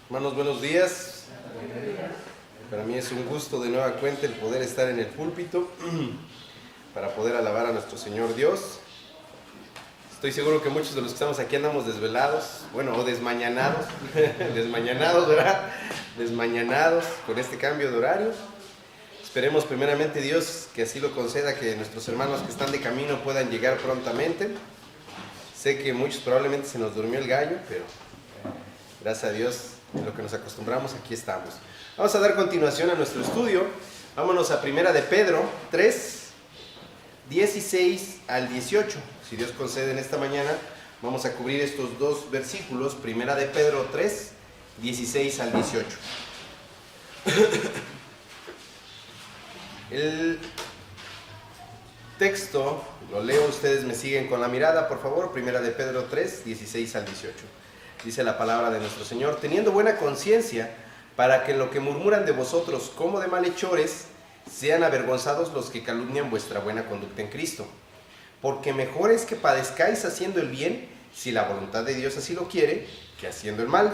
Hermanos, buenos días. Para mí es un gusto de nueva cuenta el poder estar en el púlpito para poder alabar a nuestro Señor Dios. Estoy seguro que muchos de los que estamos aquí andamos desvelados, o desmañanados, desmañanados, ¿verdad? Desmañanados con este cambio de horario. Esperemos primeramente Dios que así lo conceda, que nuestros hermanos que están de camino puedan llegar prontamente. Sé que muchos probablemente se nos durmió el gallo, pero gracias a Dios, en lo que nos acostumbramos, aquí estamos. Vamos a dar continuación a nuestro estudio. Vámonos a Primera de Pedro 3, 16 al 18. Si Dios concede en esta mañana, vamos a cubrir estos dos versículos. Primera de Pedro 3, 16 al 18. El texto, lo leo, ustedes me siguen con la mirada, por favor. Primera de Pedro 3, 16 al 18. Dice la palabra de nuestro Señor: teniendo buena conciencia, para que en lo que murmuran de vosotros como de malhechores, sean avergonzados los que calumnian vuestra buena conducta en Cristo. Porque mejor es que padezcáis haciendo el bien, si la voluntad de Dios así lo quiere, que haciendo el mal.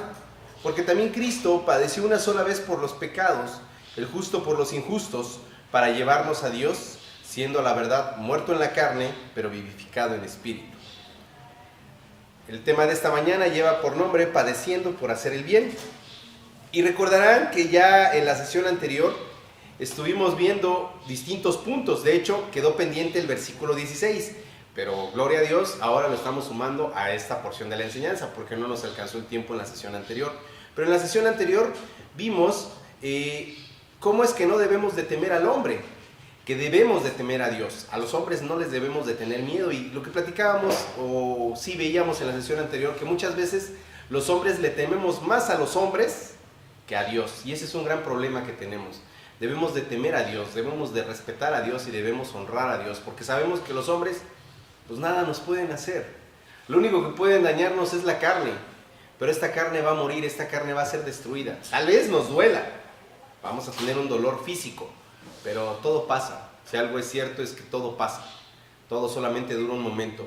Porque también Cristo padeció una sola vez por los pecados, el justo por los injustos, para llevarnos a Dios, siendo a la verdad muerto en la carne, pero vivificado en espíritu. El tema de esta mañana lleva por nombre padeciendo por hacer el bien. Y recordarán que ya en la sesión anterior estuvimos viendo distintos puntos. De hecho, quedó pendiente el versículo 16, pero gloria a Dios, ahora lo estamos sumando a esta porción de la enseñanza, porque no nos alcanzó el tiempo en la sesión anterior. Pero en la sesión anterior vimos cómo es que no debemos de temer al hombre, que debemos de temer a Dios. A los hombres no les debemos de tener miedo, y lo que platicábamos, o sí veíamos en la sesión anterior, que muchas veces los hombres le tememos más a los hombres que a Dios, y ese es un gran problema que tenemos. Debemos de temer a Dios, debemos de respetar a Dios y debemos honrar a Dios, porque sabemos que los hombres pues nada nos pueden hacer. Lo único que pueden dañarnos es la carne, pero esta carne va a morir, esta carne va a ser destruida. Tal vez nos duela, vamos a tener un dolor físico, pero todo pasa. Si algo es cierto es que todo pasa, todo solamente dura un momento,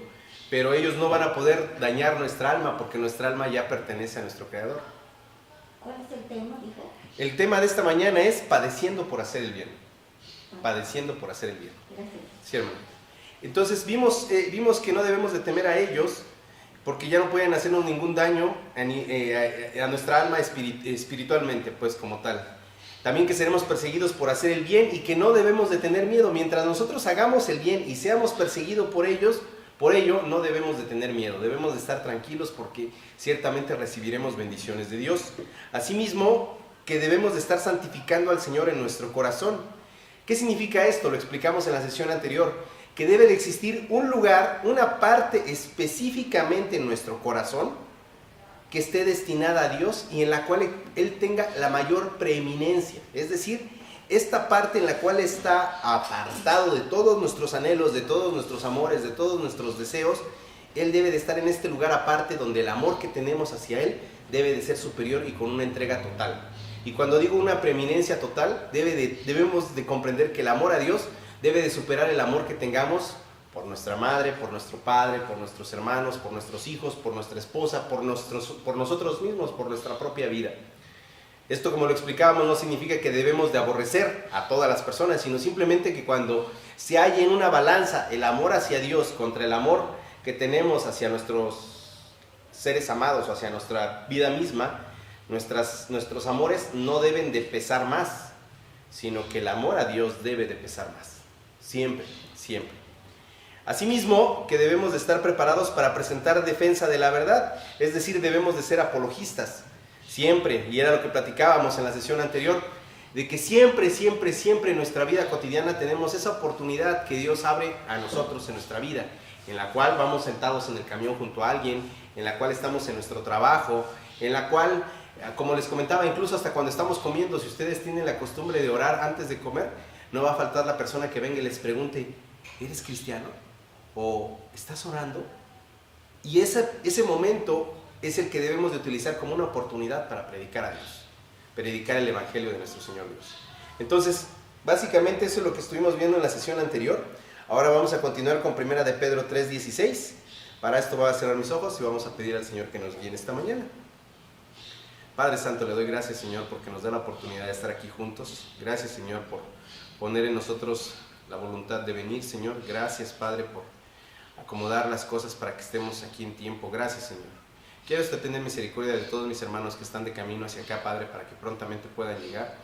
pero ellos no van a poder dañar nuestra alma, porque nuestra alma ya pertenece a nuestro Creador. ¿Cuál es el tema, dijo? El tema de esta mañana es padeciendo por hacer el bien. Padeciendo por hacer el bien. Gracias. Sí, hermano. Entonces vimos que no debemos de temer a ellos, porque ya no pueden hacernos ningún daño a nuestra alma espiritualmente, pues como tal. También que seremos perseguidos por hacer el bien, y que no debemos de tener miedo. Mientras nosotros hagamos el bien y seamos perseguidos por ello no debemos de tener miedo. Debemos de estar tranquilos, porque ciertamente recibiremos bendiciones de Dios. Asimismo, que debemos de estar santificando al Señor en nuestro corazón. ¿Qué significa esto? Lo explicamos en la sesión anterior. Que debe de existir un lugar, una parte específicamente en nuestro corazón que esté destinada a Dios y en la cual Él tenga la mayor preeminencia. Es decir, esta parte en la cual está apartado de todos nuestros anhelos, de todos nuestros amores, de todos nuestros deseos. Él debe de estar en este lugar aparte, donde el amor que tenemos hacia Él debe de ser superior y con una entrega total. Y cuando digo una preeminencia total, debemos de comprender que el amor a Dios debe de superar el amor que tengamos por nuestra madre, por nuestro padre, por nuestros hermanos, por nuestros hijos, por nuestra esposa, por nosotros mismos, por nuestra propia vida. Esto, como lo explicábamos, no significa que debemos de aborrecer a todas las personas, sino simplemente que cuando se halla en una balanza el amor hacia Dios contra el amor que tenemos hacia nuestros seres amados o hacia nuestra vida misma, nuestros amores no deben de pesar más, sino que el amor a Dios debe de pesar más. Siempre, siempre. Asimismo, que debemos de estar preparados para presentar defensa de la verdad, es decir, debemos de ser apologistas. Siempre, y era lo que platicábamos en la sesión anterior, de que siempre, siempre, siempre en nuestra vida cotidiana tenemos esa oportunidad que Dios abre a nosotros en nuestra vida, en la cual vamos sentados en el camión junto a alguien, en la cual estamos en nuestro trabajo, en la cual, como les comentaba, incluso hasta cuando estamos comiendo, si ustedes tienen la costumbre de orar antes de comer, no va a faltar la persona que venga y les pregunte: ¿eres cristiano? ¿O estás orando? Y ese momento es el que debemos de utilizar como una oportunidad para predicar a Dios, predicar el Evangelio de nuestro Señor Dios. Entonces, básicamente eso es lo que estuvimos viendo en la sesión anterior. Ahora vamos a continuar con Primera de Pedro 3:16. Para esto voy a cerrar mis ojos y vamos a pedir al Señor que nos guíe esta mañana. Padre Santo, le doy gracias, Señor, porque nos da la oportunidad de estar aquí juntos. Gracias, Señor, por poner en nosotros la voluntad de venir, Señor. Gracias, Padre, por acomodar las cosas para que estemos aquí en tiempo. Gracias, Señor. Quiero usted tener misericordia de todos mis hermanos que están de camino hacia acá, Padre, para que prontamente puedan llegar.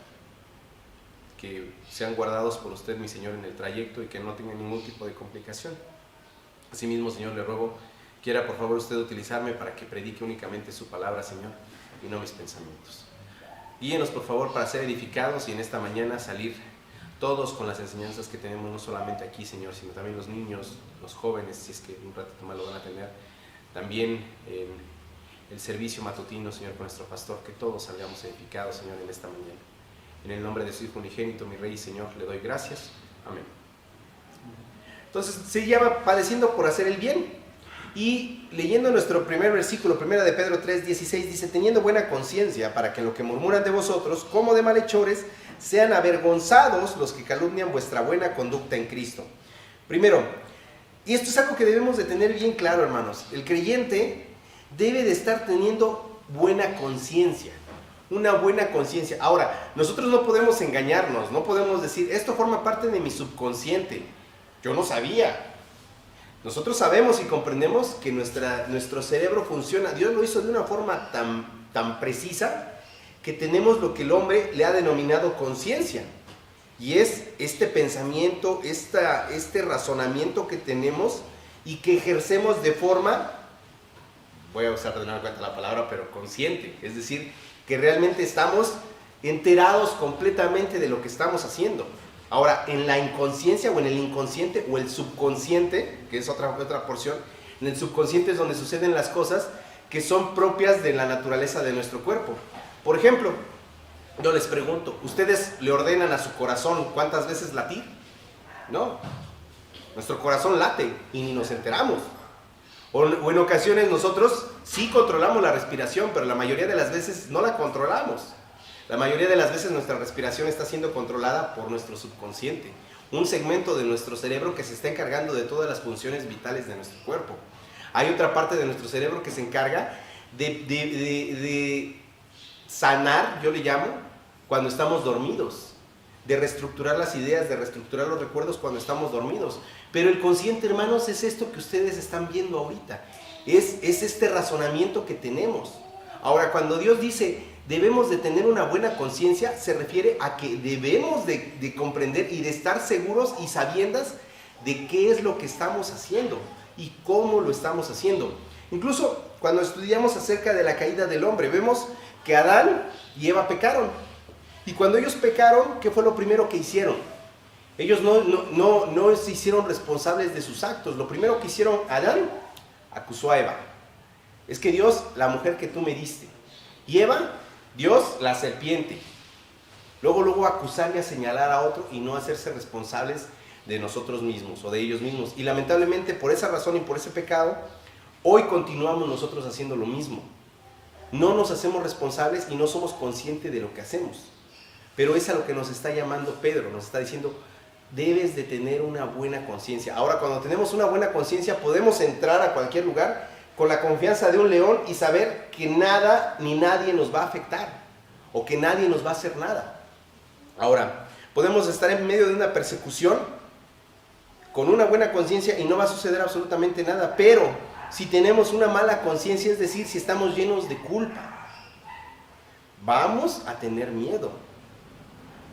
Que sean guardados por usted, mi Señor, en el trayecto y que no tengan ningún tipo de complicación. Asimismo, Señor, le ruego, quiera por favor usted utilizarme para que predique únicamente su palabra, Señor, y no mis pensamientos. Guíenos por favor para ser edificados y en esta mañana salir todos con las enseñanzas que tenemos, no solamente aquí, Señor, sino también los niños, los jóvenes, si es que un ratito más lo van a tener, también en el servicio matutino, Señor, con nuestro pastor, que todos salgamos edificados, Señor, en esta mañana. En el nombre de su Hijo unigénito, mi Rey y Señor, le doy gracias. Amén. Entonces, se llama padeciendo por hacer el bien. Y leyendo nuestro primer versículo, 1 de Pedro 3:16, dice: teniendo buena conciencia, para que en lo que murmuran de vosotros, como de malhechores, sean avergonzados los que calumnian vuestra buena conducta en Cristo. Primero, y esto es algo que debemos de tener bien claro, hermanos, el creyente debe de estar teniendo buena conciencia, una buena conciencia. Ahora, nosotros no podemos engañarnos, no podemos decir, esto forma parte de mi subconsciente, yo no sabía. Nosotros sabemos y comprendemos que nuestro cerebro funciona. Dios lo hizo de una forma tan precisa que tenemos lo que el hombre le ha denominado conciencia. Y es este pensamiento, este razonamiento que tenemos y que ejercemos de forma, voy a usar de nuevo cuenta la palabra, pero consciente. Es decir, que realmente estamos enterados completamente de lo que estamos haciendo. Ahora, en la inconsciencia o en el inconsciente o el subconsciente, que es otra porción, en el subconsciente es donde suceden las cosas que son propias de la naturaleza de nuestro cuerpo. Por ejemplo, yo les pregunto, ¿ustedes le ordenan a su corazón cuántas veces latir? No, nuestro corazón late y ni nos enteramos. O en ocasiones nosotros sí controlamos la respiración, pero la mayoría de las veces no la controlamos. La mayoría de las veces nuestra respiración está siendo controlada por nuestro subconsciente, un segmento de nuestro cerebro que se está encargando de todas las funciones vitales de nuestro cuerpo. Hay otra parte de nuestro cerebro que se encarga de sanar, yo le llamo, cuando estamos dormidos, de reestructurar las ideas, de reestructurar los recuerdos cuando estamos dormidos. Pero el consciente, hermanos, es esto que ustedes están viendo ahorita, es este razonamiento que tenemos. Ahora, cuando Dios dice debemos de tener una buena conciencia, se refiere a que debemos de comprender y de estar seguros y sabiendas de qué es lo que estamos haciendo y cómo lo estamos haciendo. Incluso cuando estudiamos acerca de la caída del hombre, vemos que Adán y Eva pecaron. Y cuando ellos pecaron, ¿qué fue lo primero que hicieron? Ellos no se hicieron responsables de sus actos. Lo primero que hicieron Adán, acusó a Eva. Es que Dios, la mujer que tú me diste. Y Eva, Dios, la serpiente. Luego acusar y a señalar a otro y no hacerse responsables de nosotros mismos o de ellos mismos. Y lamentablemente por esa razón y por ese pecado, hoy continuamos nosotros haciendo lo mismo. No nos hacemos responsables y no somos conscientes de lo que hacemos. Pero es a lo que nos está llamando Pedro, nos está diciendo, debes de tener una buena conciencia. Ahora, cuando tenemos una buena conciencia, podemos entrar a cualquier lugar con la confianza de un león y saber que nada ni nadie nos va a afectar o que nadie nos va a hacer nada. Ahora, podemos estar en medio de una persecución con una buena conciencia y no va a suceder absolutamente nada, pero si tenemos una mala conciencia, es decir, si estamos llenos de culpa, vamos a tener miedo.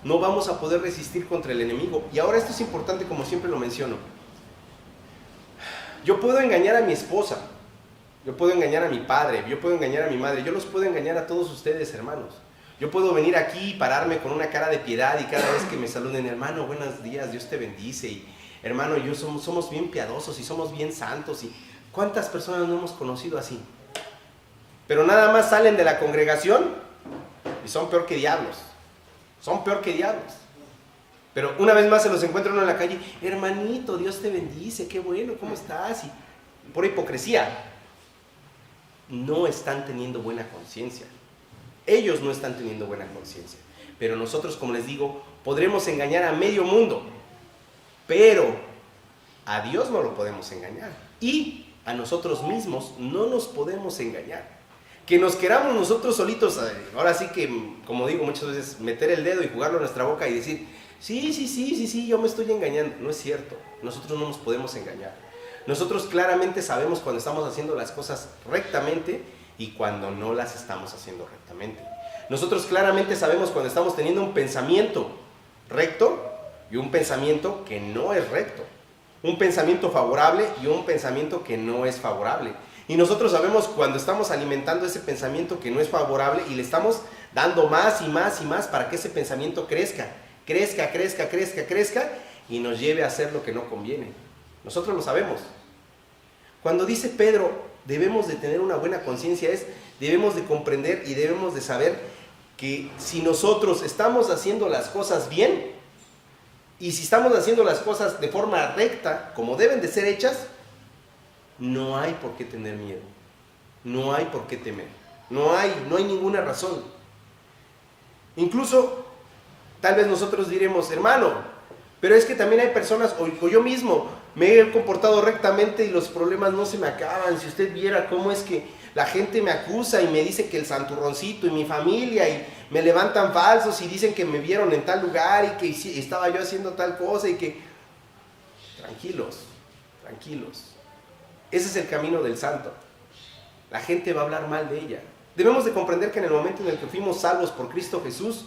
No vamos a poder resistir contra el enemigo. Y ahora esto es importante, como siempre lo menciono. Yo puedo engañar a mi esposa, yo puedo engañar a mi padre, yo puedo engañar a mi madre, yo los puedo engañar a todos ustedes, hermanos. Yo puedo venir aquí y pararme con una cara de piedad y cada vez que me saluden, hermano, buenos días, Dios te bendice. Y hermano, yo somos bien piadosos y somos bien santos. Y ¿cuántas personas no hemos conocido así? Pero nada más salen de la congregación y son peor que diablos. Son peor que diablos. Pero una vez más se los encuentra uno en la calle, hermanito, Dios te bendice, qué bueno, ¿cómo estás? Y por hipocresía, no están teniendo buena conciencia. Ellos no están teniendo buena conciencia. Pero nosotros, como les digo, podremos engañar a medio mundo, pero a Dios no lo podemos engañar. Y a nosotros mismos no nos podemos engañar. que nos queramos nosotros solitos, ahora sí que, como digo muchas veces, meter el dedo y jugarlo en nuestra boca y decir, sí, yo me estoy engañando. No es cierto, nosotros no nos podemos engañar. Nosotros claramente sabemos cuando estamos haciendo las cosas rectamente y cuando no las estamos haciendo rectamente. Nosotros claramente sabemos cuando estamos teniendo un pensamiento recto y un pensamiento que no es recto. Un pensamiento favorable y un pensamiento que no es favorable. Y nosotros sabemos cuando estamos alimentando ese pensamiento que no es favorable y le estamos dando más y más y más para que ese pensamiento crezca y nos lleve a hacer lo que no conviene. Nosotros lo sabemos. Cuando dice Pedro, debemos de tener una buena conciencia, debemos de comprender y debemos de saber que si nosotros estamos haciendo las cosas bien y si estamos haciendo las cosas de forma recta, como deben de ser hechas, no hay por qué tener miedo, no hay por qué temer, no hay ninguna razón. Incluso, tal vez nosotros diremos, hermano, pero es que también hay personas, o yo mismo, me he comportado rectamente y los problemas no se me acaban. Si usted viera cómo es que la gente me acusa y me dice que el santurroncito y mi familia y me levantan falsos y dicen que me vieron en tal lugar y que estaba yo haciendo tal cosa y que... Tranquilos. Ese es el camino del santo. La gente va a hablar mal de ella. Debemos de comprender que en el momento en el que fuimos salvos por Cristo Jesús,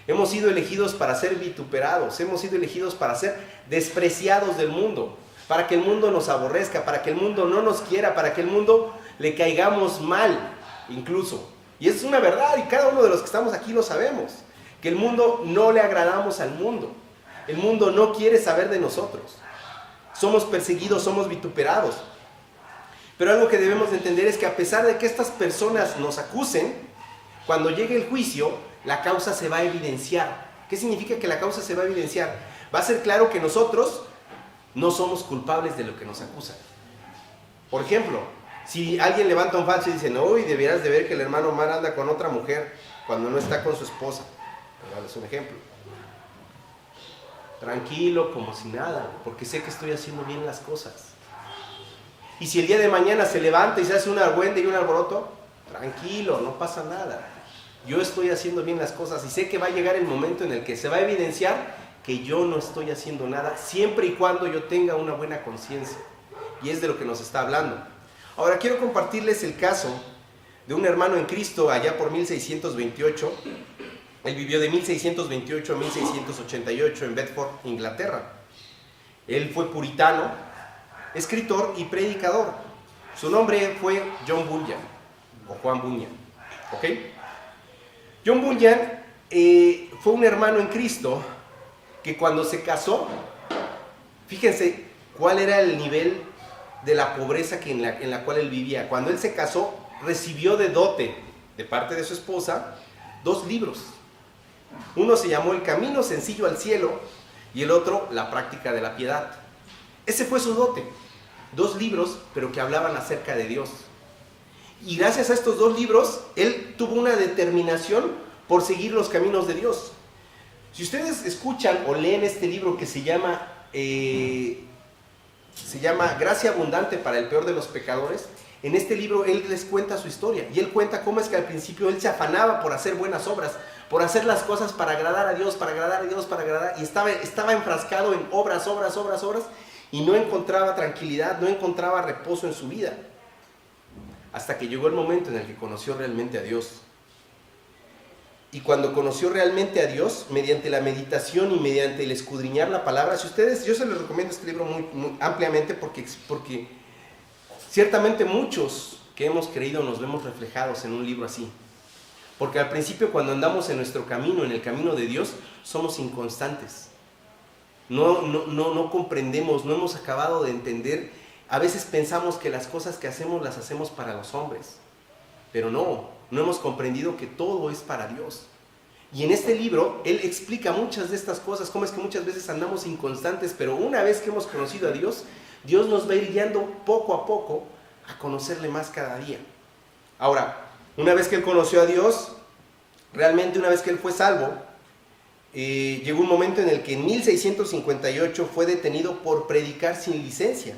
hemos sido elegidos para ser vituperados, hemos sido elegidos para ser despreciados del mundo, para que el mundo nos aborrezca, para que el mundo no nos quiera, para que el mundo le caigamos mal, incluso. Y es una verdad, y cada uno de los que estamos aquí lo sabemos, que el mundo no le agradamos al mundo. El mundo no quiere saber de nosotros. Somos perseguidos, somos vituperados. Pero algo que debemos de entender es que a pesar de que estas personas nos acusen, cuando llegue el juicio, la causa se va a evidenciar. ¿Qué significa que la causa se va a evidenciar? Va a ser claro que nosotros no somos culpables de lo que nos acusan. Por ejemplo, si alguien levanta un falso y dice, no, y debieras de ver que el hermano Omar anda con otra mujer cuando no está con su esposa. Es un ejemplo. Tranquilo, como si nada, porque sé que estoy haciendo bien las cosas. Y si el día de mañana se levanta y se hace una argüenda y un alboroto, tranquilo, no pasa nada. Yo estoy haciendo bien las cosas y sé que va a llegar el momento en el que se va a evidenciar que yo no estoy haciendo nada, siempre y cuando yo tenga una buena conciencia. Y es de lo que nos está hablando. Ahora quiero compartirles el caso de un hermano en Cristo allá por 1628. Él vivió de 1628 a 1688 en Bedford, Inglaterra. Él fue puritano, escritor y predicador. Su nombre fue John Bunyan, o Juan Bunyan. ¿Ok? John Bunyan fue un hermano en Cristo que cuando se casó, fíjense cuál era el nivel de la pobreza en la cual él vivía. Cuando él se casó, recibió de dote de parte de su esposa 2 libros. Uno se llamó El Camino Sencillo al Cielo y el otro La Práctica de la Piedad. Ese fue su dote. 2 libros, pero que hablaban acerca de Dios. Y gracias a estos 2 libros, él tuvo una determinación por seguir los caminos de Dios. Si ustedes escuchan o leen este libro que se llama Gracia Abundante para el Peor de los Pecadores, en este libro él les cuenta su historia. Y él cuenta cómo es que al principio él se afanaba por hacer buenas obras, por hacer las cosas para agradar a Dios, y estaba enfrascado en obras, y no encontraba tranquilidad, no encontraba reposo en su vida. Hasta que llegó el momento en el que conoció realmente a Dios. Y cuando conoció realmente a Dios, mediante la meditación y mediante el escudriñar la palabra, yo se les recomiendo este libro muy ampliamente porque ciertamente muchos que hemos creído nos vemos reflejados en un libro así. Porque al principio, cuando andamos en nuestro camino, en el camino de Dios, somos inconstantes. No comprendemos, no hemos acabado de entender. A veces pensamos que las cosas que hacemos las hacemos para los hombres, pero no hemos comprendido que todo es para Dios. Y en este libro, él explica muchas de estas cosas, cómo es que muchas veces andamos inconstantes, pero una vez que hemos conocido a Dios, Dios nos va a ir guiando poco a poco a conocerle más cada día. Ahora, una vez que él conoció a Dios, realmente una vez que él fue salvo, llegó un momento en el que en 1658 fue detenido por predicar sin licencia.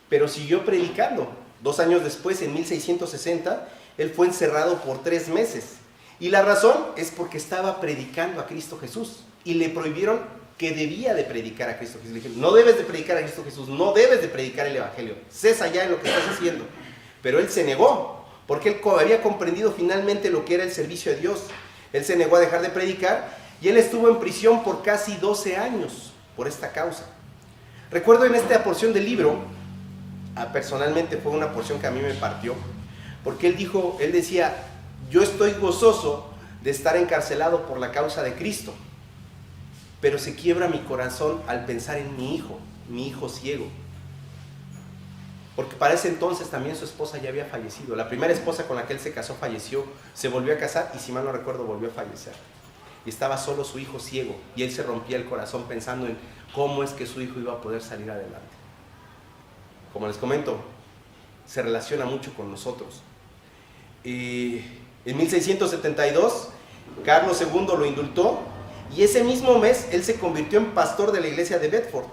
Pero siguió predicando. 2 años después, en 1660, él fue encerrado por 3 meses. Y la razón es porque estaba predicando a Cristo Jesús. Y le prohibieron que debía de predicar a Cristo Jesús. Le dijeron, no debes de predicar a Cristo Jesús, no debes de predicar el Evangelio. Cesa ya en lo que estás haciendo. Pero él se negó, porque él había comprendido finalmente lo que era el servicio a Dios. Él se negó a dejar de predicar y él estuvo en prisión por casi 12 años por esta causa. Recuerdo en esta porción del libro, personalmente fue una porción que a mí me partió, porque él decía, yo estoy gozoso de estar encarcelado por la causa de Cristo, pero se quiebra mi corazón al pensar en mi hijo ciego. Porque para ese entonces también su esposa ya había fallecido. La primera esposa con la que él se casó falleció, se volvió a casar y si mal no recuerdo volvió a fallecer. Y estaba solo su hijo ciego y él se rompía el corazón pensando en cómo es que su hijo iba a poder salir adelante. Como les comento, se relaciona mucho con nosotros. En 1672, Carlos II lo indultó y ese mismo mes él se convirtió en pastor de la iglesia de Bedford.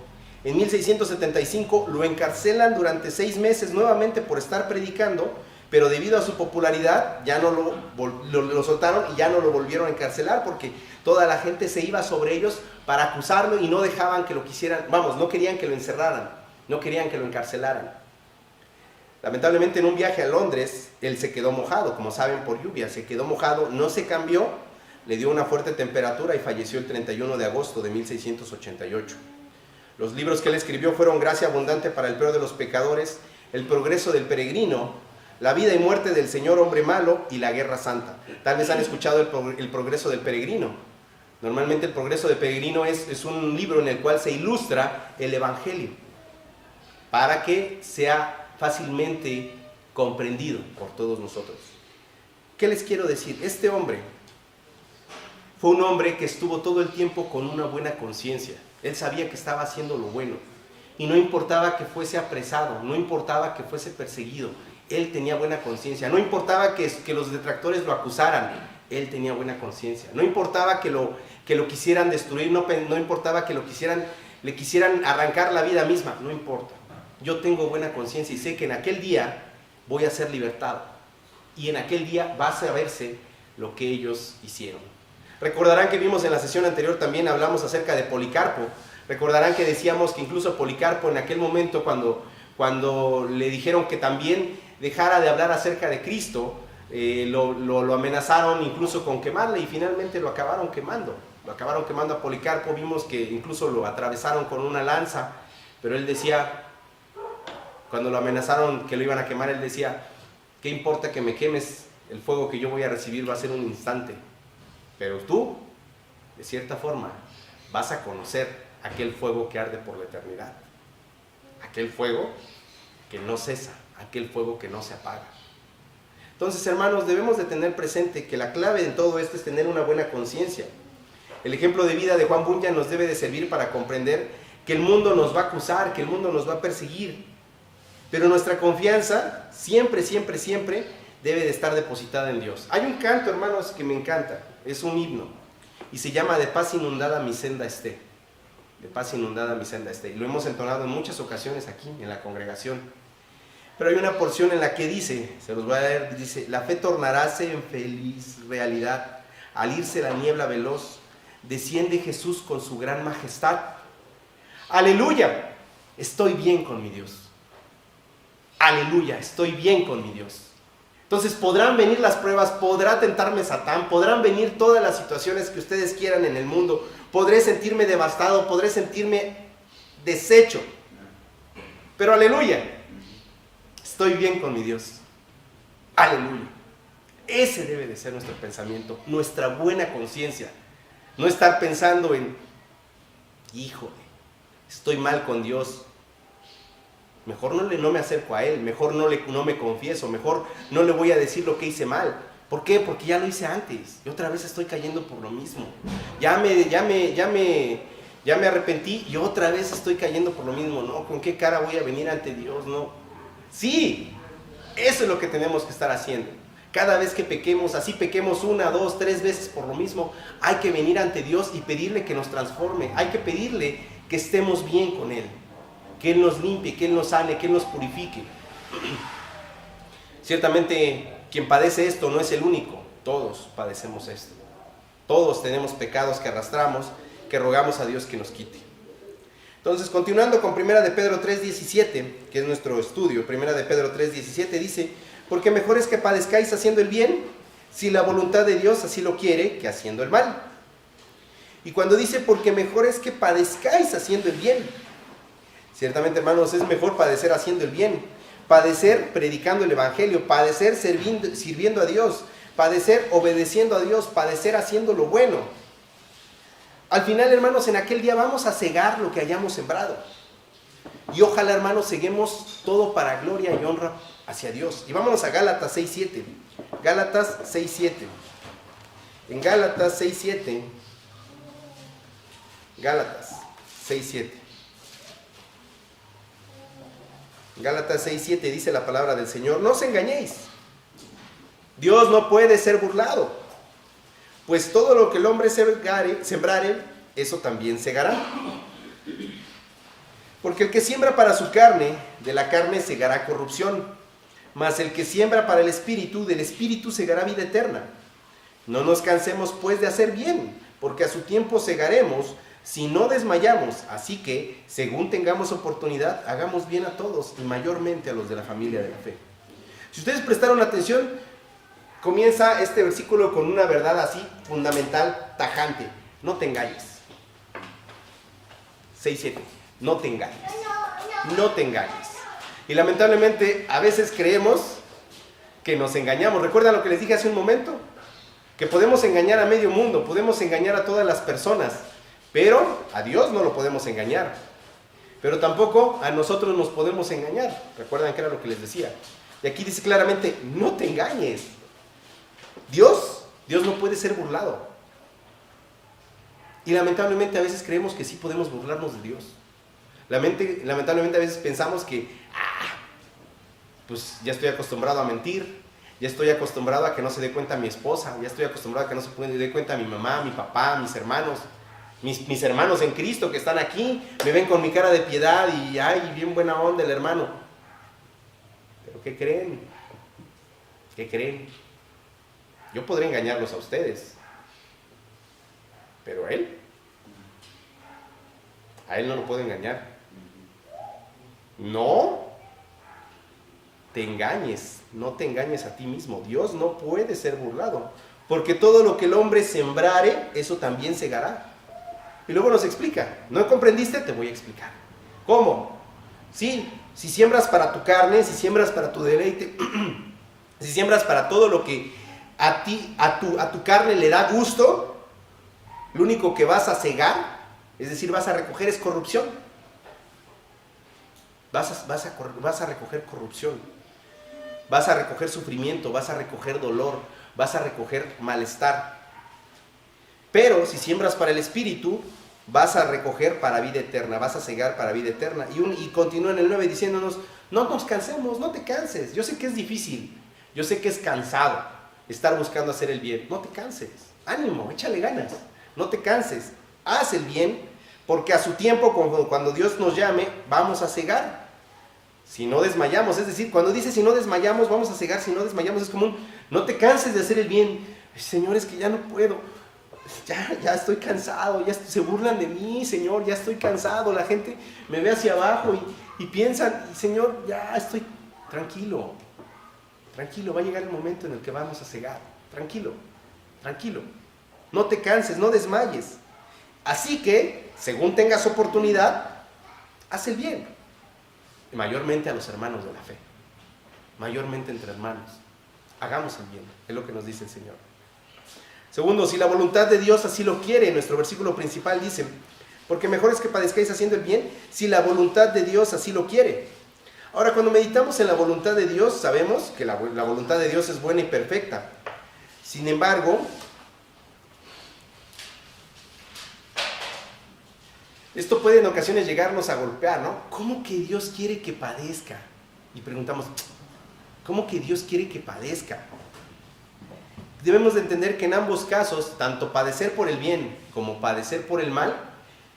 En 1675 lo encarcelan durante 6 meses nuevamente por estar predicando, pero debido a su popularidad ya no lo soltaron y ya no lo volvieron a encarcelar porque toda la gente se iba sobre ellos para acusarlo y no dejaban que lo quisieran, no querían que lo encerraran, no querían que lo encarcelaran. Lamentablemente en un viaje a Londres él se quedó mojado, como saben, por lluvia, se quedó mojado, no se cambió, le dio una fuerte temperatura y falleció el 31 de agosto de 1688. Los libros que él escribió fueron Gracia abundante para el peor de los pecadores, El progreso del peregrino, La vida y muerte del señor hombre malo y La guerra santa. Tal vez han escuchado el progreso del peregrino. Normalmente el progreso del peregrino es un libro en el cual se ilustra el evangelio para que sea fácilmente comprendido por todos nosotros. ¿Qué les quiero decir? Este hombre fue un hombre que estuvo todo el tiempo con una buena conciencia. Él sabía que estaba haciendo lo bueno y no importaba que fuese apresado, no importaba que fuese perseguido, él tenía buena conciencia, no importaba que los detractores lo acusaran, él tenía buena conciencia, no importaba que lo quisieran destruir, no importaba que le quisieran arrancar la vida misma, no importa. Yo tengo buena conciencia y sé que en aquel día voy a ser libertado y en aquel día va a saberse lo que ellos hicieron. Recordarán que vimos en la sesión anterior también hablamos acerca de Policarpo. Recordarán que decíamos que incluso Policarpo en aquel momento cuando le dijeron que también dejara de hablar acerca de Cristo, lo amenazaron incluso con quemarle y finalmente lo acabaron quemando. Lo acabaron quemando a Policarpo, vimos que incluso lo atravesaron con una lanza, pero él decía, cuando lo amenazaron que lo iban a quemar, él decía, ¿qué importa que me quemes? El fuego que yo voy a recibir va a ser un instante. Pero tú, de cierta forma, vas a conocer aquel fuego que arde por la eternidad. Aquel fuego que no cesa, aquel fuego que no se apaga. Entonces, hermanos, debemos de tener presente que la clave de todo esto es tener una buena conciencia. El ejemplo de vida de Juan Bunyan nos debe de servir para comprender que el mundo nos va a acusar, que el mundo nos va a perseguir. Pero nuestra confianza siempre, siempre, siempre debe de estar depositada en Dios. Hay un canto, hermanos, que me encanta. Es un himno y se llama De paz inundada mi senda esté. De paz inundada mi senda esté. Y lo hemos entonado en muchas ocasiones aquí en la congregación. Pero hay una porción en la que dice, se los voy a leer, dice, la fe tornaráse en feliz realidad, al irse la niebla veloz, desciende Jesús con su gran majestad. Aleluya, estoy bien con mi Dios. Aleluya, estoy bien con mi Dios. Entonces podrán venir las pruebas, podrá tentarme Satán, podrán venir todas las situaciones que ustedes quieran en el mundo, podré sentirme devastado, podré sentirme deshecho, pero aleluya, estoy bien con mi Dios, aleluya. Ese debe de ser nuestro pensamiento, nuestra buena conciencia, no estar pensando en, híjole, estoy mal con Dios. Mejor no me acerco a Él, mejor no me confieso, mejor no le voy a decir lo que hice mal. ¿Por qué? Porque ya lo hice antes y otra vez estoy cayendo por lo mismo. Ya me arrepentí y otra vez estoy cayendo por lo mismo. No, ¿con qué cara voy a venir ante Dios? No. Sí, eso es lo que tenemos que estar haciendo. Cada vez que pequemos, así pequemos 1, 2, 3 veces por lo mismo, hay que venir ante Dios y pedirle que nos transforme. Hay que pedirle que estemos bien con Él. Que Él nos limpie, que Él nos sane, que Él nos purifique. Ciertamente quien padece esto no es el único, todos padecemos esto. Todos tenemos pecados que arrastramos, que rogamos a Dios que nos quite. Entonces, continuando con 1 de Pedro 3:17, que es nuestro estudio, 1 de Pedro 3:17 dice, porque mejor es que padezcáis haciendo el bien, si la voluntad de Dios así lo quiere, que haciendo el mal. Y cuando dice, porque mejor es que padezcáis haciendo el bien, ciertamente, hermanos, es mejor padecer haciendo el bien, padecer predicando el evangelio, padecer sirviendo a Dios, padecer obedeciendo a Dios, padecer haciendo lo bueno. Al final, hermanos, en aquel día vamos a cegar lo que hayamos sembrado. Y ojalá, hermanos, ceguemos todo para gloria y honra hacia Dios. Y vámonos a Gálatas 6:7. Gálatas 6:7. En Gálatas 6:7. Gálatas 6:7. Gálatas 6:7 dice la palabra del Señor, no os engañéis. Dios no puede ser burlado, pues todo lo que el hombre sembrare, eso también segará. Porque el que siembra para su carne, de la carne segará corrupción, mas el que siembra para el Espíritu, del Espíritu segará vida eterna. No nos cansemos pues de hacer bien, porque a su tiempo segaremos, si no desmayamos. Así que, según tengamos oportunidad, hagamos bien a todos, y mayormente a los de la familia de la fe. Si ustedes prestaron atención, comienza este versículo con una verdad así, fundamental, tajante. No te engañes. 6:7. No te engañes. No te engañes. Y lamentablemente, a veces creemos que nos engañamos. ¿Recuerdan lo que les dije hace un momento? Que podemos engañar a medio mundo, podemos engañar a todas las personas, pero a Dios no lo podemos engañar. Pero tampoco a nosotros nos podemos engañar. ¿Recuerdan que era lo que les decía? Y aquí dice claramente, no te engañes. Dios no puede ser burlado. Y lamentablemente a veces creemos que sí podemos burlarnos de Dios. Lamentablemente a veces pensamos que, pues ya estoy acostumbrado a mentir, ya estoy acostumbrado a que no se dé cuenta mi esposa, ya estoy acostumbrado a que no se dé cuenta mi mamá, mi papá, mis hermanos, mis hermanos en Cristo que están aquí, me ven con mi cara de piedad y ay, bien buena onda el hermano. Pero ¿qué creen? ¿Qué creen? Yo podré engañarlos a ustedes, pero a él no lo puedo engañar. No te engañes, no te engañes a ti mismo. Dios no puede ser burlado, porque todo lo que el hombre sembrare, eso también segará. Y luego nos explica, ¿no comprendiste? Te voy a explicar. ¿Cómo? Sí, si siembras para tu carne, si siembras para tu deleite, si siembras para todo lo que a tu carne le da gusto, lo único que vas a cegar, es decir, vas a recoger es corrupción. Vas a recoger corrupción. Vas a recoger sufrimiento, vas a recoger dolor, vas a recoger malestar. Pero si siembras para el Espíritu, vas a recoger para vida eterna, vas a cegar para vida eterna. Y continúa en el 9 diciéndonos, no nos cansemos, no te canses. Yo sé que es difícil, yo sé que es cansado estar buscando hacer el bien. No te canses, ánimo, échale ganas, no te canses, haz el bien, porque a su tiempo, cuando Dios nos llame, vamos a cegar. Si no desmayamos, es decir, cuando dice si no desmayamos, vamos a cegar, si no desmayamos, es común. No te canses de hacer el bien. Señor, es que ya no puedo, ya estoy cansado, ya se burlan de mí, Señor, ya estoy cansado, la gente me ve hacia abajo y piensan, Señor, ya estoy tranquilo, va a llegar el momento en el que vamos a cegar, tranquilo, no te canses, no desmayes. Así que, según tengas oportunidad, haz el bien. Mayormente a los hermanos de la fe, mayormente entre hermanos, hagamos el bien, es lo que nos dice el Señor. Segundo, si la voluntad de Dios así lo quiere, nuestro versículo principal dice, porque mejor es que padezcáis haciendo el bien, si la voluntad de Dios así lo quiere. Ahora, cuando meditamos en la voluntad de Dios, sabemos que la voluntad de Dios es buena y perfecta. Sin embargo, esto puede en ocasiones llegarnos a golpear, ¿no? ¿Cómo que Dios quiere que padezca? Y preguntamos, ¿cómo que Dios quiere que padezca? Debemos de entender que en ambos casos, tanto padecer por el bien como padecer por el mal,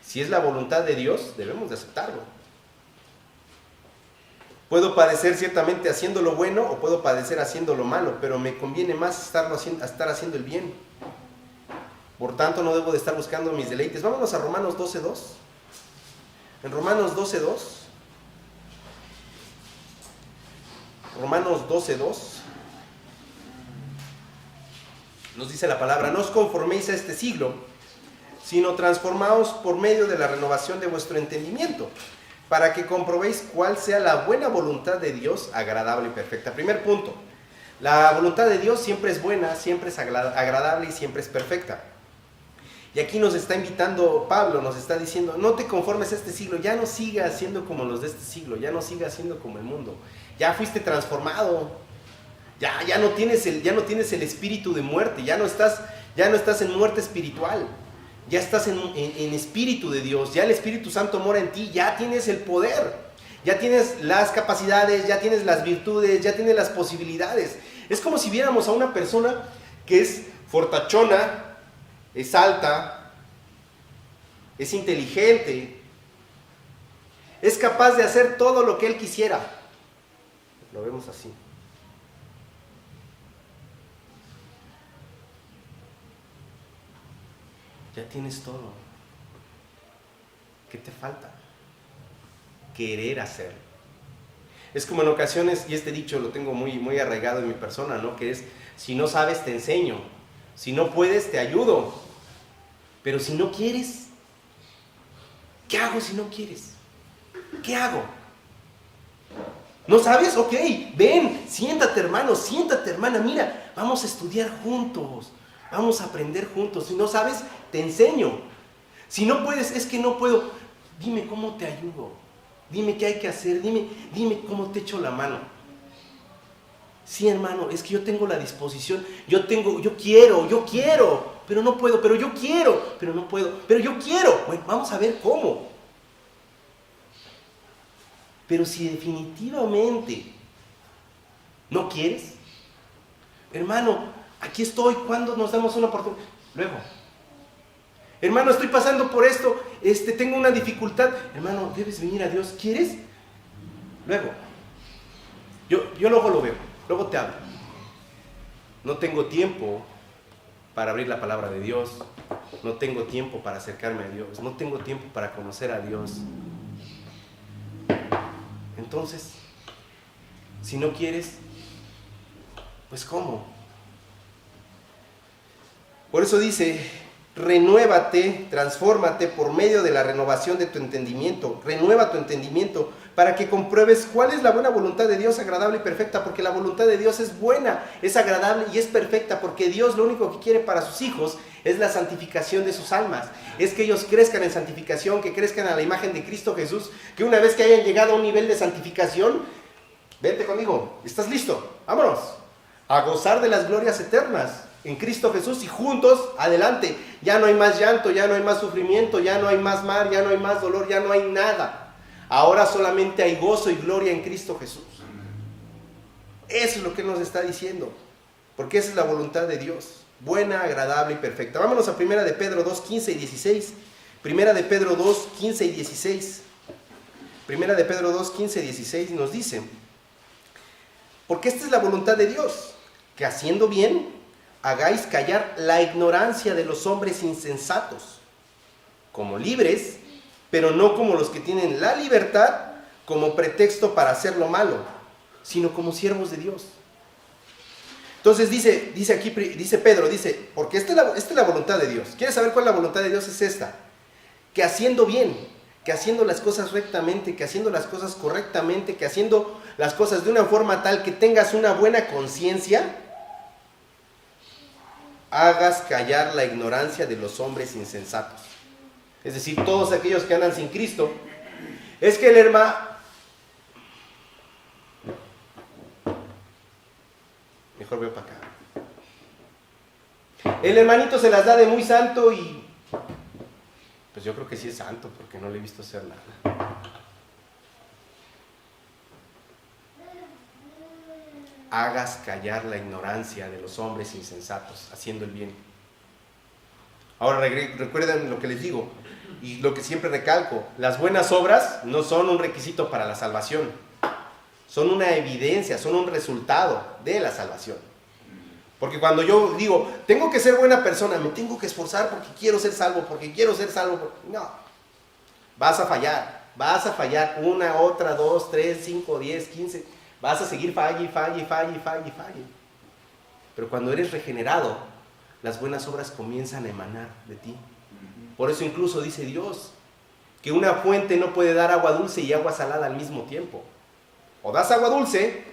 si es la voluntad de Dios, debemos de aceptarlo. Puedo padecer ciertamente haciendo lo bueno o puedo padecer haciendo lo malo, pero me conviene más estar haciendo el bien. Por tanto, no debo de estar buscando mis deleites. Vámonos a Romanos 12:2. En Romanos 12:2. Romanos 12:2. Nos dice la palabra: no os conforméis a este siglo, sino transformaos por medio de la renovación de vuestro entendimiento, para que comprobéis cuál sea la buena voluntad de Dios, agradable y perfecta. Primer punto, la voluntad de Dios siempre es buena, siempre es agradable y siempre es perfecta. Y aquí nos está invitando Pablo, nos está diciendo, no te conformes a este siglo, ya no sigas siendo como los de este siglo, ya no sigas siendo como el mundo, ya fuiste transformado, ya no tienes el espíritu de muerte, ya no estás en muerte espiritual. Ya estás en espíritu de Dios, ya el Espíritu Santo mora en ti, ya tienes el poder, ya tienes las capacidades, ya tienes las virtudes, ya tienes las posibilidades. Es como si viéramos a una persona que es fortachona, es alta, es inteligente, es capaz de hacer todo lo que él quisiera. Lo vemos así. Ya tienes todo. ¿Qué te falta? Querer hacer. Es como en ocasiones, y este dicho lo tengo muy, muy arraigado en mi persona, ¿no? Que es, si no sabes te enseño, si no puedes te ayudo, pero si no quieres, ¿qué hago si no quieres? ¿Qué hago? ¿No sabes? Ok, ven, siéntate hermano, siéntate hermana, mira, vamos a estudiar juntos. Vamos a aprender juntos. Si no sabes, te enseño. Si no puedes, es que no puedo. Dime cómo te ayudo. Dime qué hay que hacer. Dime cómo te echo la mano. Sí, hermano, es que yo tengo la disposición. Yo quiero, pero no puedo. Pero yo quiero, pero no puedo. Pero yo quiero. Bueno, vamos a ver cómo. Pero si definitivamente no quieres, hermano, aquí estoy, ¿cuándo nos damos una oportunidad? Luego. Hermano, estoy pasando por esto, tengo una dificultad. Hermano, debes venir a Dios, ¿quieres? Luego. Yo luego lo veo, luego te hablo. No tengo tiempo para abrir la palabra de Dios. No tengo tiempo para acercarme a Dios. No tengo tiempo para conocer a Dios. Entonces, si no quieres, pues ¿cómo? Por eso dice, renuévate, transfórmate por medio de la renovación de tu entendimiento. Renueva tu entendimiento para que compruebes cuál es la buena voluntad de Dios, agradable y perfecta, porque la voluntad de Dios es buena, es agradable y es perfecta, porque Dios lo único que quiere para sus hijos es la santificación de sus almas, es que ellos crezcan en santificación, que crezcan a la imagen de Cristo Jesús, que una vez que hayan llegado a un nivel de santificación, vente conmigo, ¿estás listo? Vámonos, a gozar de las glorias eternas en Cristo Jesús y juntos, adelante. Ya no hay más llanto, ya no hay más sufrimiento, ya no hay más mar, ya no hay más dolor, ya no hay nada. Ahora solamente hay gozo y gloria en Cristo Jesús. Eso es lo que Él nos está diciendo, porque esa es la voluntad de Dios, buena, agradable y perfecta. Vámonos a 1 de Pedro 2, 15 y 16. 1 de Pedro 2, 15 y 16. 1 de Pedro 2, 15 y 16 nos dice, porque esta es la voluntad de Dios, que haciendo bien, hagáis callar la ignorancia de los hombres insensatos, como libres, pero no como los que tienen la libertad como pretexto para hacer lo malo, sino como siervos de Dios. Entonces dice Pedro, porque esta es la voluntad de Dios. ¿Quieres saber cuál es la voluntad de Dios? Es esta, que haciendo bien, que haciendo las cosas rectamente, que haciendo las cosas correctamente, que haciendo las cosas de una forma tal que tengas una buena conciencia, hagas callar la ignorancia de los hombres insensatos. Es decir, todos aquellos que andan sin Cristo. Es que el hermano... Mejor veo para acá. El hermanito se las da de muy santo y... Pues yo creo que sí es santo, porque no le he visto hacer nada. Hagas callar la ignorancia de los hombres insensatos, haciendo el bien. Ahora recuerden lo que les digo, y lo que siempre recalco, las buenas obras no son un requisito para la salvación, son una evidencia, son un resultado de la salvación. Porque cuando yo digo, tengo que ser buena persona, me tengo que esforzar porque quiero ser salvo, no, vas a fallar una, otra, 2, 3, 5, 10, 15, vas a seguir falle. Pero cuando eres regenerado, las buenas obras comienzan a emanar de ti. Por eso incluso dice Dios, que una fuente no puede dar agua dulce y agua salada al mismo tiempo. O das agua dulce,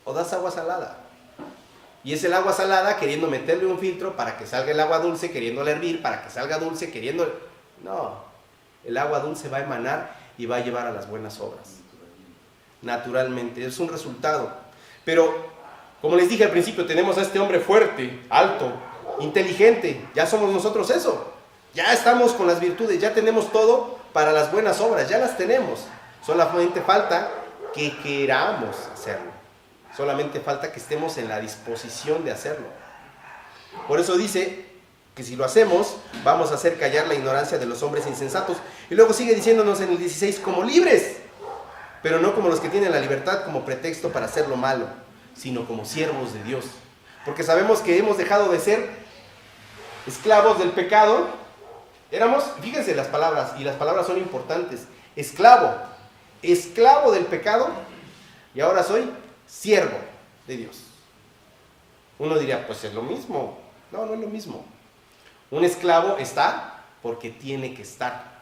o das agua salada. Y es el agua salada queriendo meterle un filtro para que salga el agua dulce, queriéndola hervir, para que salga dulce, queriendo... No, el agua dulce va a emanar y va a llevar a las buenas obras. Naturalmente, es un resultado. Pero, como les dije al principio, tenemos a este hombre fuerte, alto, inteligente. Ya somos nosotros eso. Ya estamos con las virtudes, ya tenemos todo para las buenas obras, ya las tenemos. Solamente falta que queramos hacerlo. Solamente falta que estemos en la disposición de hacerlo. Por eso dice que si lo hacemos, vamos a hacer callar la ignorancia de los hombres insensatos. Y luego sigue diciéndonos en el 16, como libres, pero no como los que tienen la libertad como pretexto para hacer lo malo, sino como siervos de Dios. Porque sabemos que hemos dejado de ser esclavos del pecado. Éramos, fíjense las palabras, y las palabras son importantes, esclavo del pecado, y ahora soy siervo de Dios. Uno diría, pues es lo mismo. No, no es lo mismo. Un esclavo está porque tiene que estar.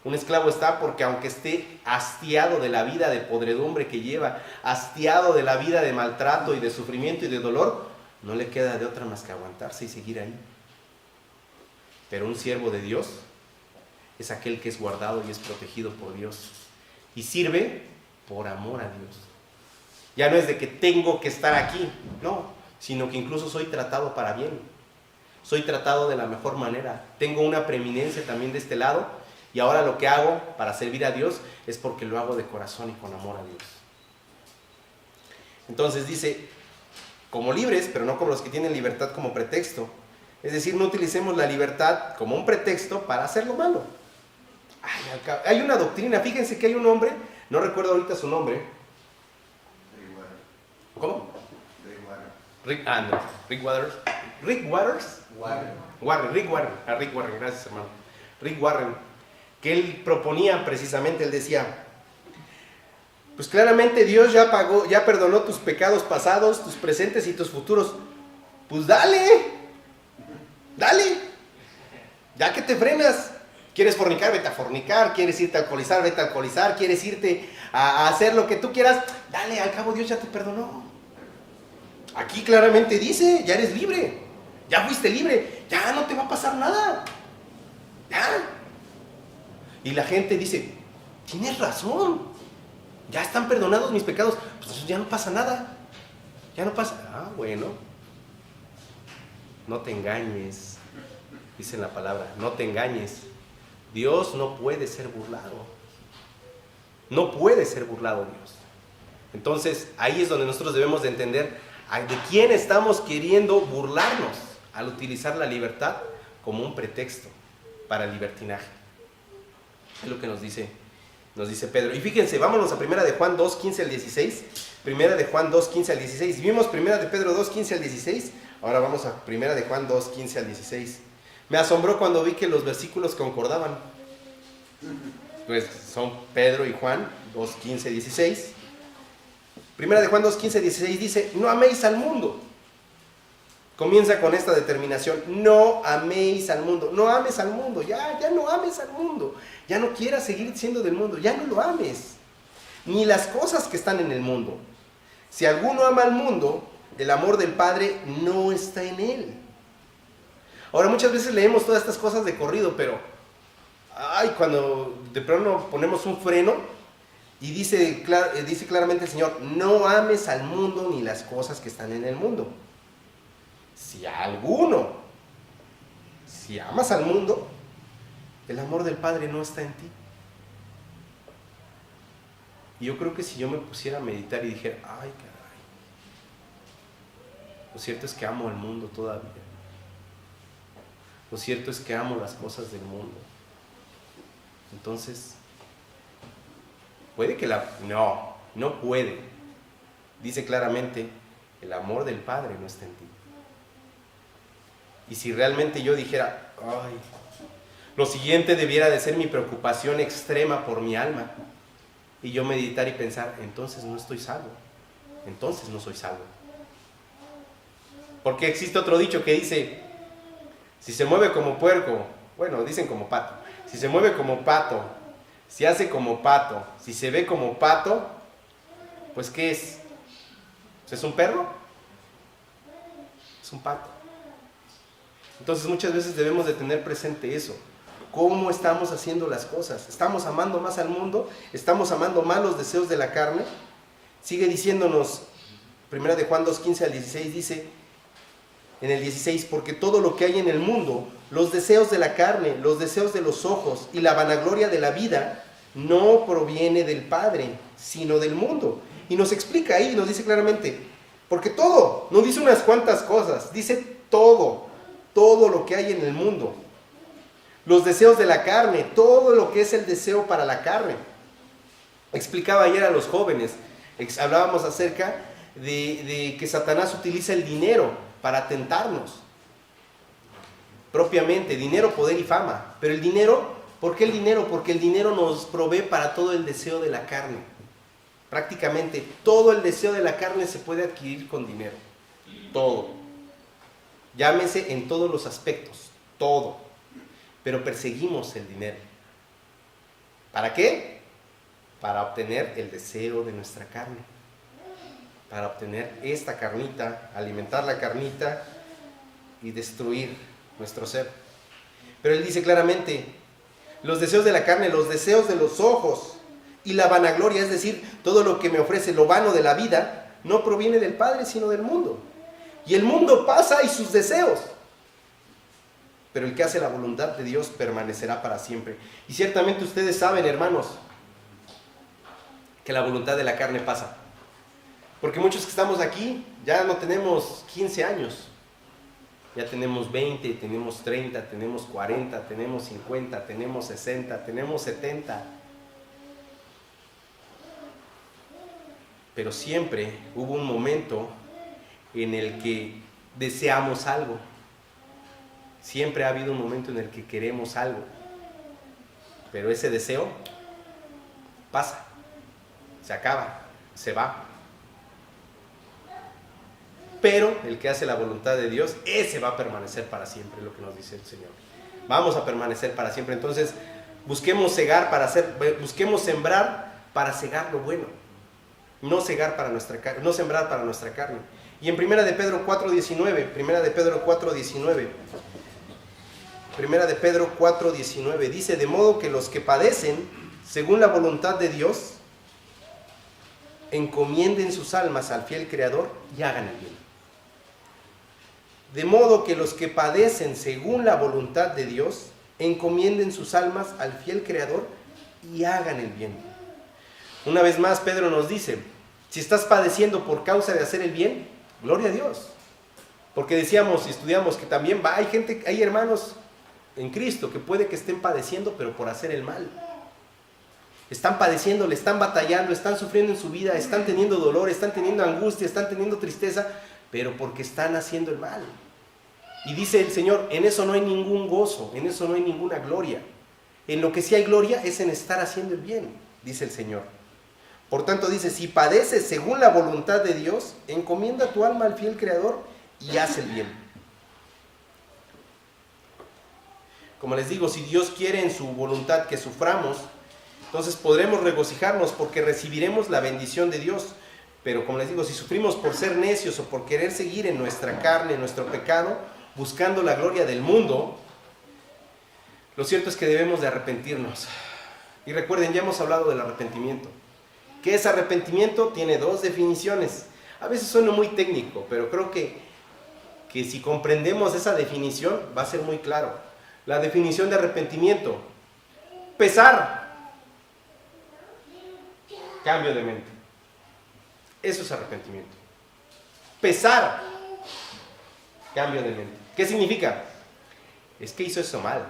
Un esclavo está porque aunque esté hastiado de la vida de podredumbre que lleva, hastiado de la vida de maltrato y de sufrimiento y de dolor, no le queda de otra más que aguantarse y seguir ahí. Pero un siervo de Dios es aquel que es guardado y es protegido por Dios y sirve por amor a Dios. Ya no es de que tengo que estar aquí, no, sino que incluso soy tratado para bien. Soy tratado de la mejor manera. Tengo una preeminencia también de este lado y ahora lo que hago para servir a Dios es porque lo hago de corazón y con amor a Dios. Entonces dice, como libres, pero no como los que tienen libertad como pretexto. Es decir, no utilicemos la libertad como un pretexto para hacer lo malo. Hay una doctrina, fíjense que hay un hombre, no recuerdo ahorita su nombre. ¿Cómo? Rick Warren, gracias hermano. Rick Warren, que él proponía precisamente, él decía, pues claramente Dios ya pagó, ya perdonó tus pecados pasados, tus presentes y tus futuros. Pues dale, ya que te frenas. ¿Quieres fornicar? Vete a fornicar. ¿Quieres irte a alcoholizar? Vete a alcoholizar. ¿Quieres irte a hacer lo que tú quieras? Dale, al cabo Dios ya te perdonó. Aquí claramente dice, ya eres libre. Ya fuiste libre. Ya no te va a pasar nada. Ya. Y la gente dice, tienes razón. Ya están perdonados mis pecados. Pues ya no pasa nada. Ya no pasa. Bueno. No te engañes. Dice la palabra, no te engañes. Dios no puede ser burlado. No puede ser burlado Dios. Entonces, ahí es donde nosotros debemos de entender de quién estamos queriendo burlarnos al utilizar la libertad como un pretexto para el libertinaje. Es lo que nos dice Pedro. Y fíjense, vámonos a 1 de Juan 2, 15 al 16. 1 de Juan 2, 15 al 16. Vimos 1 de Pedro 2, 15 al 16. Ahora vamos a 1 de Juan 2, 15 al 16. Me asombró cuando vi que los versículos concordaban. Pues son Pedro y Juan 2, 15, 16. 1 de Juan 2, 15, 16 dice, no améis al mundo. Comienza con esta determinación, no améis al mundo. No ames al mundo, ya no ames al mundo. Ya no quieras seguir siendo del mundo, ya no lo ames. Ni las cosas que están en el mundo. Si alguno ama al mundo, el amor del Padre no está en él. Ahora muchas veces leemos todas estas cosas de corrido, pero cuando de pronto ponemos un freno y dice claramente el Señor, no ames al mundo ni las cosas que están en el mundo. Si amas al mundo, el amor del Padre no está en ti. Y yo creo que si yo me pusiera a meditar y dijera, ay caray, lo cierto es que amo al mundo todavía. Lo cierto es que amo las cosas del mundo. Entonces, puede que no, No puede. Dice claramente, el amor del Padre no está en ti. Y si realmente yo dijera, ay, lo siguiente debiera de ser mi preocupación extrema por mi alma, y yo meditar y pensar, entonces no estoy salvo, entonces no soy salvo. Porque existe otro dicho que dice, si se mueve como puerco, bueno, dicen como pato, si se mueve como pato, si hace como pato, si se ve como pato, pues ¿qué es? ¿Es un perro? Es un pato. Entonces muchas veces debemos de tener presente eso. ¿Cómo estamos haciendo las cosas? ¿Estamos amando más al mundo? ¿Estamos amando más los deseos de la carne? Sigue diciéndonos, 1 de Juan 2:15 al 16 dice, en el 16, porque todo lo que hay en el mundo, los deseos de la carne, los deseos de los ojos y la vanagloria de la vida, no proviene del Padre, sino del mundo. Y nos explica ahí, nos dice claramente, porque todo, no dice unas cuantas cosas, dice todo lo que hay en el mundo. Los deseos de la carne, todo lo que es el deseo para la carne. Explicaba ayer a los jóvenes, hablábamos acerca de que Satanás utiliza el dinero para tentarnos. Propiamente, dinero, poder y fama. Pero el dinero, ¿por qué el dinero? Porque el dinero nos provee para todo el deseo de la carne. Prácticamente todo el deseo de la carne se puede adquirir con dinero. Todo. Llámese en todos los aspectos. Todo. Pero perseguimos el dinero. ¿Para qué? Para obtener el deseo de nuestra carne. Para obtener esta carnita, alimentar la carnita y destruir nuestro ser. Pero él dice claramente, los deseos de la carne, los deseos de los ojos y la vanagloria, es decir, todo lo que me ofrece lo vano de la vida, no proviene del Padre, sino del mundo. Y el mundo pasa y sus deseos. Pero el que hace la voluntad de Dios permanecerá para siempre. Y ciertamente ustedes saben, hermanos, que la voluntad de la carne pasa. Porque muchos que estamos aquí ya no tenemos 15 años. Ya tenemos 20, tenemos 30, tenemos 40, tenemos 50, tenemos 60, tenemos 70. Pero siempre hubo un momento en el que deseamos algo. Siempre ha habido un momento en el que queremos algo. Pero ese deseo pasa, se acaba, se va. Pero el que hace la voluntad de Dios, ese va a permanecer para siempre, lo que nos dice el Señor. Vamos a permanecer para siempre. Entonces, busquemos sembrar para cegar lo bueno. No sembrar para nuestra carne. Y en 1 de Pedro 4:19, 1 de Pedro 4:19 dice, de modo que los que padecen según la voluntad de Dios, encomienden sus almas al fiel Creador y hagan el bien. De modo que los que padecen según la voluntad de Dios, encomienden sus almas al fiel Creador y hagan el bien. Una vez más, Pedro nos dice, si estás padeciendo por causa de hacer el bien, gloria a Dios. Porque decíamos y estudiamos que también hay hermanos en Cristo que puede que estén padeciendo, pero por hacer el mal. Están padeciendo, le están batallando, están sufriendo en su vida, están teniendo dolor, están teniendo angustia, están teniendo tristeza, pero porque están haciendo el mal. Y dice el Señor, en eso no hay ningún gozo, en eso no hay ninguna gloria. En lo que sí hay gloria es en estar haciendo el bien, dice el Señor. Por tanto dice, si padeces según la voluntad de Dios, encomienda tu alma al fiel Creador y haz el bien. Como les digo, si Dios quiere en su voluntad que suframos, entonces podremos regocijarnos porque recibiremos la bendición de Dios. Pero como les digo, si sufrimos por ser necios o por querer seguir en nuestra carne, en nuestro pecado, buscando la gloria del mundo, lo cierto es que debemos de arrepentirnos. Y recuerden, ya hemos hablado del arrepentimiento. ¿Qué es arrepentimiento? Tiene dos definiciones. A veces suena muy técnico, pero creo que si comprendemos esa definición va a ser muy claro. La definición de arrepentimiento: pesar, cambio de mente. Eso es arrepentimiento. Pesar, cambio de mente. ¿Qué significa? Es que hice eso mal,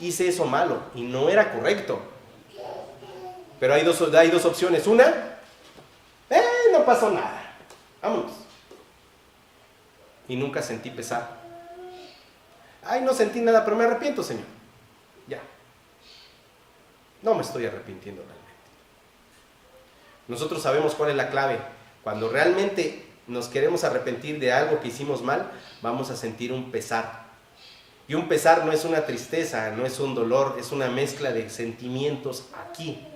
hice eso malo y no era correcto. Pero hay dos opciones. Una, no pasó nada, vámonos. Y nunca sentí pesar. Ay, no sentí nada, pero me arrepiento, Señor. Ya. No me estoy arrepintiendo realmente. Nosotros sabemos cuál es la clave. Cuando realmente nos queremos arrepentir de algo que hicimos mal, vamos a sentir un pesar. Y un pesar no es una tristeza, no es un dolor, es una mezcla de sentimientos aquí.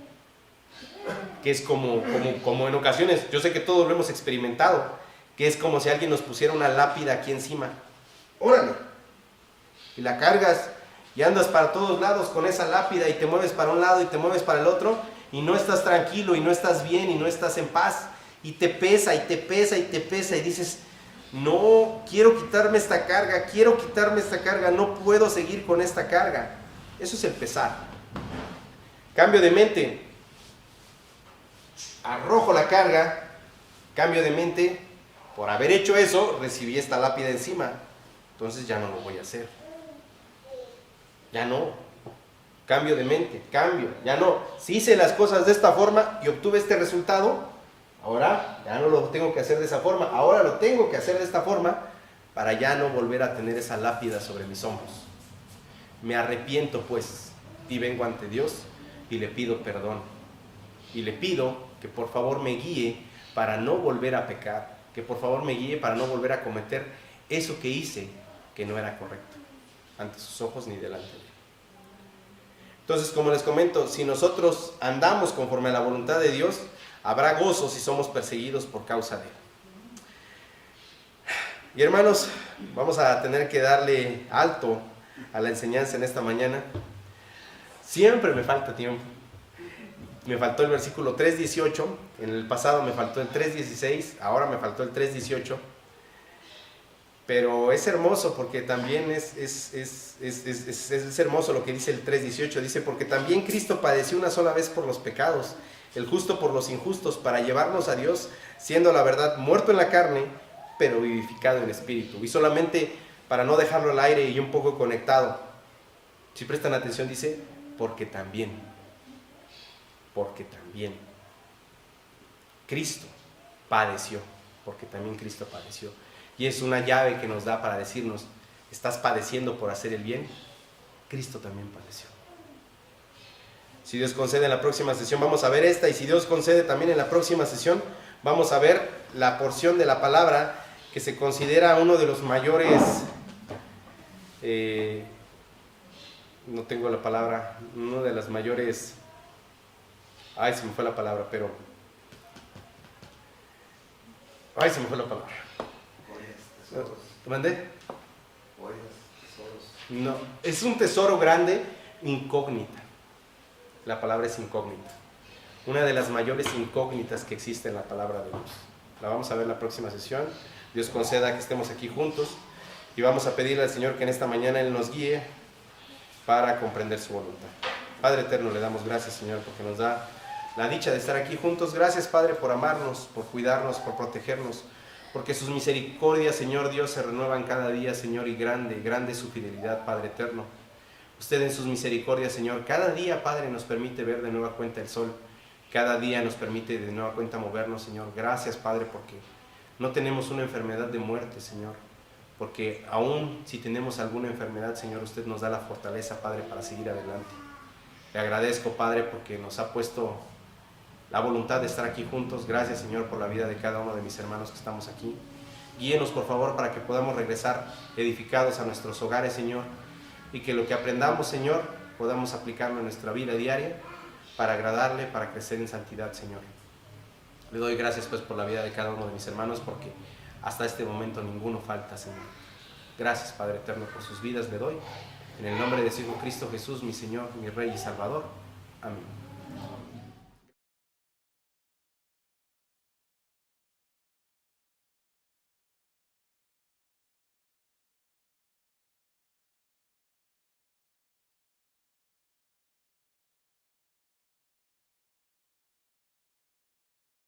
Que es como en ocasiones, yo sé que todos lo hemos experimentado, que es como si alguien nos pusiera una lápida aquí encima. ¡Órale! Y la cargas y andas para todos lados con esa lápida y te mueves para un lado y te mueves para el otro y no estás tranquilo y no estás bien y no estás en paz y te pesa y te pesa y te pesa y dices, no, quiero quitarme esta carga, no puedo seguir con esta carga. Eso es el pesar. Cambio de mente. Arrojo la carga, cambio de mente, por haber hecho eso, recibí esta lápida encima. Entonces ya no lo voy a hacer. Ya no. Cambio de mente, ya no. Si hice las cosas de esta forma y obtuve este resultado, ahora ya no lo tengo que hacer de esa forma, ahora lo tengo que hacer de esta forma para ya no volver a tener esa lápida sobre mis hombros. Me arrepiento pues y vengo ante Dios y le pido perdón. Y le pido que por favor me guíe para no volver a pecar, que por favor me guíe para no volver a cometer eso que hice que no era correcto ante sus ojos ni delante de él. Entonces, como les comento, si nosotros andamos conforme a la voluntad de Dios, habrá gozo si somos perseguidos por causa de él. Y hermanos, vamos a tener que darle alto a la enseñanza en esta mañana. Siempre me falta tiempo. Me faltó el versículo 3:18, en el pasado me faltó el 3:16, ahora me faltó el 3:18. Pero es hermoso porque también es hermoso lo que dice el 3:18. Dice, porque también Cristo padeció una sola vez por los pecados, el justo por los injustos, para llevarnos a Dios, siendo la verdad muerto en la carne, pero vivificado en espíritu. Y solamente para no dejarlo al aire y un poco conectado, si prestan atención dice, porque también Cristo padeció, porque también Cristo padeció. Y es una llave que nos da para decirnos, ¿estás padeciendo por hacer el bien? Cristo también padeció. Si Dios concede en la próxima sesión vamos a ver esta, y si Dios concede también en la próxima sesión vamos a ver la porción de la palabra que se considera uno de los mayores, no tengo la palabra, uno de las mayores, se me fue la palabra, se me fue la palabra. ¿Te mandé? No, es un tesoro grande, incógnita. La palabra es incógnita. Una de las mayores incógnitas que existe en la palabra de Dios. La vamos a ver en la próxima sesión. Dios conceda que estemos aquí juntos y vamos a pedirle al Señor que en esta mañana Él nos guíe para comprender su voluntad. Padre eterno, le damos gracias, Señor, porque nos da la dicha de estar aquí juntos. Gracias, Padre, por amarnos, por cuidarnos, por protegernos, porque sus misericordias, Señor Dios, se renuevan cada día, Señor, y grande es su fidelidad, Padre eterno. Usted en sus misericordias, Señor, cada día, Padre, nos permite ver de nueva cuenta el sol, cada día nos permite de nueva cuenta movernos, Señor. Gracias, Padre, porque no tenemos una enfermedad de muerte, Señor, porque aún si tenemos alguna enfermedad, Señor, usted nos da la fortaleza, Padre, para seguir adelante. Le agradezco, Padre, porque nos ha puesto la voluntad de estar aquí juntos. Gracias, Señor, por la vida de cada uno de mis hermanos que estamos aquí. Guíenos, por favor, para que podamos regresar edificados a nuestros hogares, Señor, y que lo que aprendamos, Señor, podamos aplicarlo en nuestra vida diaria para agradarle, para crecer en santidad, Señor. Le doy gracias, pues, por la vida de cada uno de mis hermanos, porque hasta este momento ninguno falta, Señor. Gracias, Padre eterno, por sus vidas le doy. En el nombre de su Hijo Cristo Jesús, mi Señor, mi Rey y Salvador. Amén.